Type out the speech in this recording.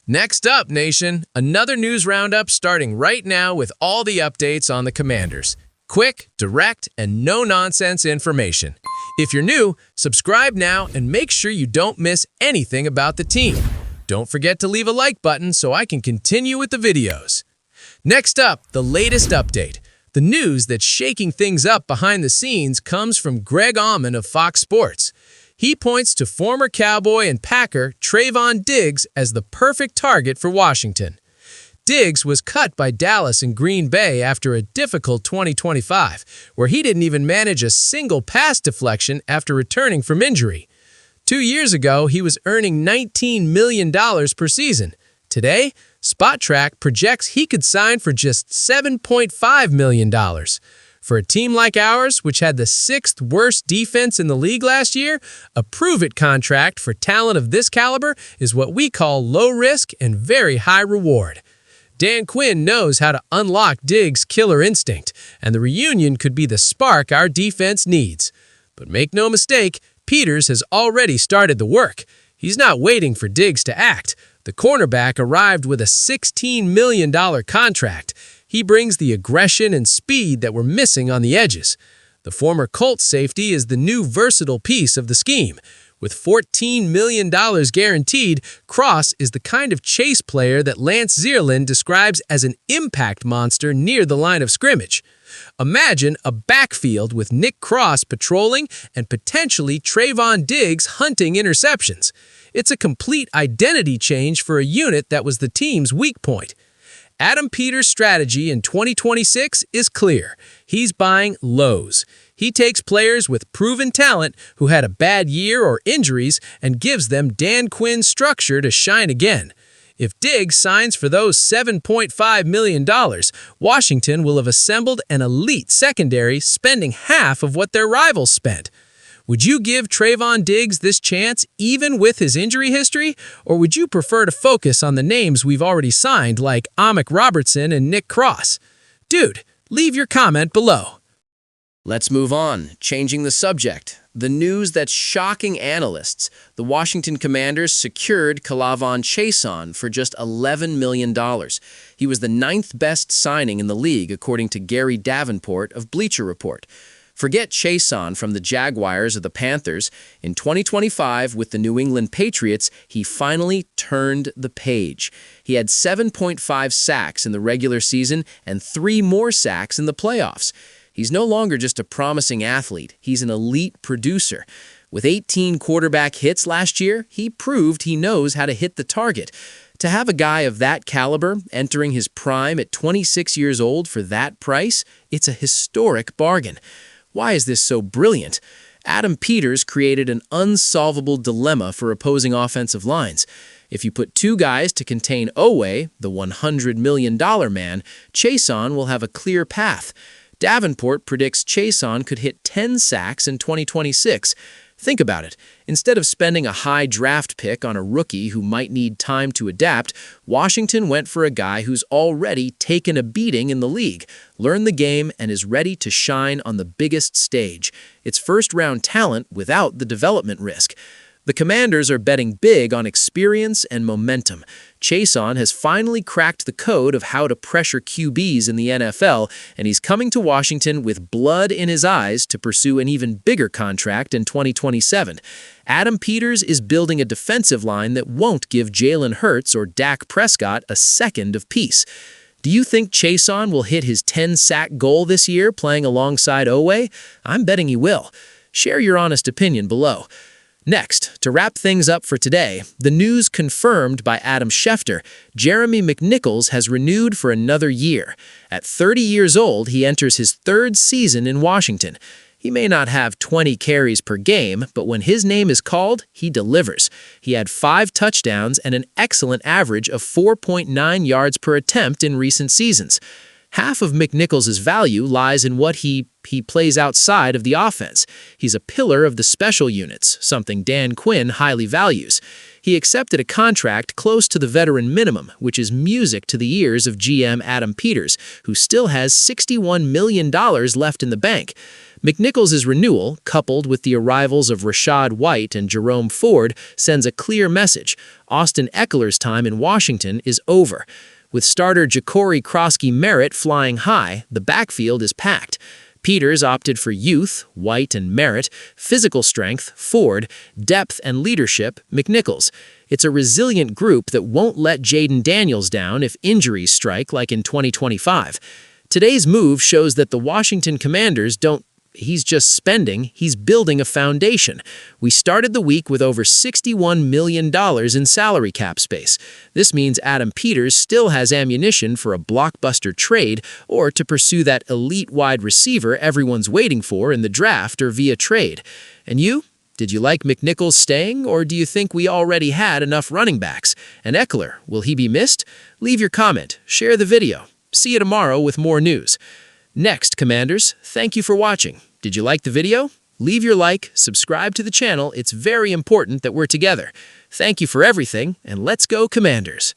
Next up, Nation, another news roundup starting right now with all the updates on the Commanders. Quick, direct, and no-nonsense information. If you're new, subscribe now and make sure you don't miss anything about the team. Don't forget to leave a like button so I can continue with the videos. Next up, the latest update. The news that's shaking things up behind the scenes comes from Greg Auman of Fox Sports. He points to former Cowboy and Packer Stefon Diggs as the perfect target for Washington. Diggs was cut by Dallas and Green Bay after a difficult 2025, where he didn't even manage a single pass deflection after returning from injury. 2 years ago, he was earning $19 million per season. Today, SpotTrack projects he could sign for just $7.5 million. For a team like ours, which had the 6th worst defense in the league last year, a prove-it contract for talent of this caliber is what we call low risk and very high reward. Dan Quinn knows how to unlock Diggs' killer instinct, and the reunion could be the spark our defense needs. But make no mistake, Peters has already started the work. He's not waiting for Diggs to act. The cornerback arrived with a $16 million contract. He brings the aggression and speed that we're missing on the edges. The former Colts safety is the new versatile piece of the scheme. With $14 million guaranteed, Cross is the kind of chase player that Lance Zierlein describes as an impact monster near the line of scrimmage. Imagine a backfield with Nick Cross patrolling and potentially Stefon Diggs hunting interceptions. It's a complete identity change for a unit that was the team's weak point. Adam Peters' strategy in 2026 is clear. He's buying lows. He takes players with proven talent who had a bad year or injuries and gives them Dan Quinn's structure to shine again. If Diggs signs for those $7.5 million, Washington will have assembled an elite secondary spending half of what their rivals spent. Would you give Stefon Diggs this chance even with his injury history, or would you prefer to focus on the names we've already signed like Amik Robertson and Nick Cross? Dude, leave your comment below. Let's move on, changing the subject. The news that's shocking analysts. The Washington Commanders secured Kavon Chson for just $11 million. He was the 9th best signing in the league, according to Gary Davenport of Bleacher Report. Forget Chson from the Jaguars or the Panthers. In 2025, with the New England Patriots, he finally turned the page. He had 7.5 sacks in the regular season and 3 more sacks in the playoffs. He's no longer just a promising athlete. He's an elite producer. With 18 quarterback hits last year, he proved he knows how to hit the target. To have a guy of that caliber entering his prime at 26 years old for that price, it's a historic bargain. Why is this so brilliant? Adam Peters created an unsolvable dilemma for opposing offensive lines. If you put 2 guys to contain Oweh, the $100 million man, Chson will have a clear path. Davenport predicts Chson could hit 10 sacks in 2026. Think about it. Instead of spending a high draft pick on a rookie who might need time to adapt, Washington went for a guy who's already taken a beating in the league, learned the game, and is ready to shine on the biggest stage. It's first-round talent without the development risk. The Commanders are betting big on experience and momentum. Chson has finally cracked the code of how to pressure QBs in the NFL, and he's coming to Washington with blood in his eyes to pursue an even bigger contract in 2027. Adam Peters is building a defensive line that won't give Jalen Hurts or Dak Prescott a second of peace. Do you think Chson will hit his 10-sack goal this year playing alongside Oweh? I'm betting he will. Share your honest opinion below. Next, to wrap things up for today, the news confirmed by Adam Schefter, Jeremy McNichols has renewed for another year. At 30 years old, he enters his 3rd season in Washington. He may not have 20 carries per game, but when his name is called, he delivers. He had 5 touchdowns and an excellent average of 4.9 yards per attempt in recent seasons. Half of McNichols' value lies in what he plays outside of the offense. He's a pillar of the special units, something Dan Quinn highly values. He accepted a contract close to the veteran minimum, which is music to the ears of GM Adam Peters, who still has $61 million left in the bank. McNichols' renewal, coupled with the arrivals of Rachaad White and Jerome Ford, sends a clear message. Austin Eckler's time in Washington is over. With starter Ja'Cory Krosky-Merritt flying high, the backfield is packed. Peters opted for youth, White and Merritt, physical strength, Ford, depth and leadership, McNichols. It's a resilient group that won't let Jaden Daniels down if injuries strike like in 2025. Today's move shows that the Washington Commanders don't he's just spending, he's building a foundation. We started the week with over $61 million in salary cap space. This means Adam Peters still has ammunition for a blockbuster trade or to pursue that elite wide receiver everyone's waiting for in the draft or via trade. And you? Did you like McNichols staying, or do you think we already had enough running backs? And Eckler, will he be missed? Leave your comment, share the video. See you tomorrow with more news. Next, Commanders, thank you for watching. Did you like the video? Leave your like, subscribe to the channel. It's very important that we're together. Thank you for everything, and let's go, Commanders.